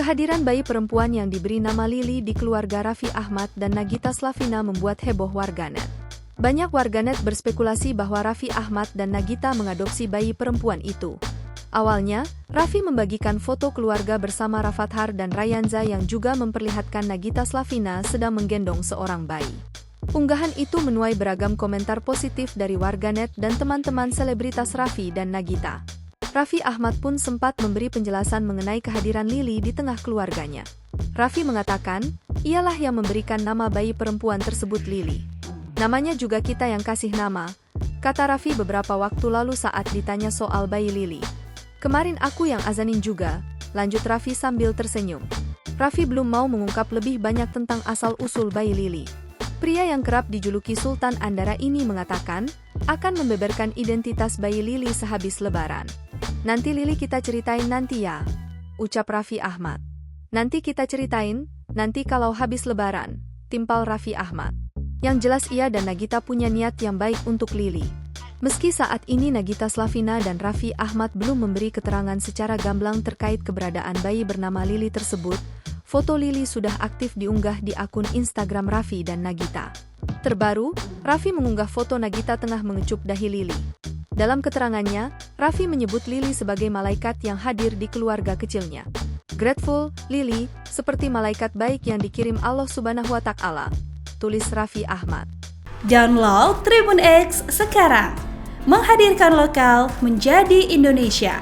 Kehadiran bayi perempuan yang diberi nama Lily di keluarga Raffi Ahmad dan Nagita Slavina membuat heboh warganet. Banyak warganet berspekulasi bahwa Raffi Ahmad dan Nagita mengadopsi bayi perempuan itu. Awalnya, Raffi membagikan foto keluarga bersama Rafathar dan Rayanza yang juga memperlihatkan Nagita Slavina sedang menggendong seorang bayi. Unggahan itu menuai beragam komentar positif dari warganet dan teman-teman selebritas Raffi dan Nagita. Raffi Ahmad pun sempat memberi penjelasan mengenai kehadiran Lily di tengah keluarganya. Raffi mengatakan, ialah yang memberikan nama bayi perempuan tersebut Lily. Namanya juga kita yang kasih nama, kata Raffi beberapa waktu lalu saat ditanya soal bayi Lily. Kemarin aku yang azanin juga, lanjut Raffi sambil tersenyum. Raffi belum mau mengungkap lebih banyak tentang asal-usul bayi Lily. Pria yang kerap dijuluki Sultan Andara ini mengatakan, akan membeberkan identitas bayi Lily sehabis Lebaran. Nanti Lily kita ceritain nanti ya, ucap Raffi Ahmad. Nanti kita ceritain, nanti kalau habis Lebaran, timpal Raffi Ahmad. Yang jelas ia dan Nagita punya niat yang baik untuk Lily. Meski saat ini Nagita Slavina dan Raffi Ahmad belum memberi keterangan secara gamblang terkait keberadaan bayi bernama Lily tersebut, foto Lily sudah aktif diunggah di akun Instagram Raffi dan Nagita. Terbaru, Raffi mengunggah foto Nagita tengah mengecup dahi Lily. Dalam keterangannya, Raffi menyebut Lily sebagai malaikat yang hadir di keluarga kecilnya. Grateful, Lily, seperti malaikat baik yang dikirim Allah Subhanahu wa Ta'ala, tulis Raffi Ahmad. Download Tribun X sekarang, menghadirkan lokal menjadi Indonesia.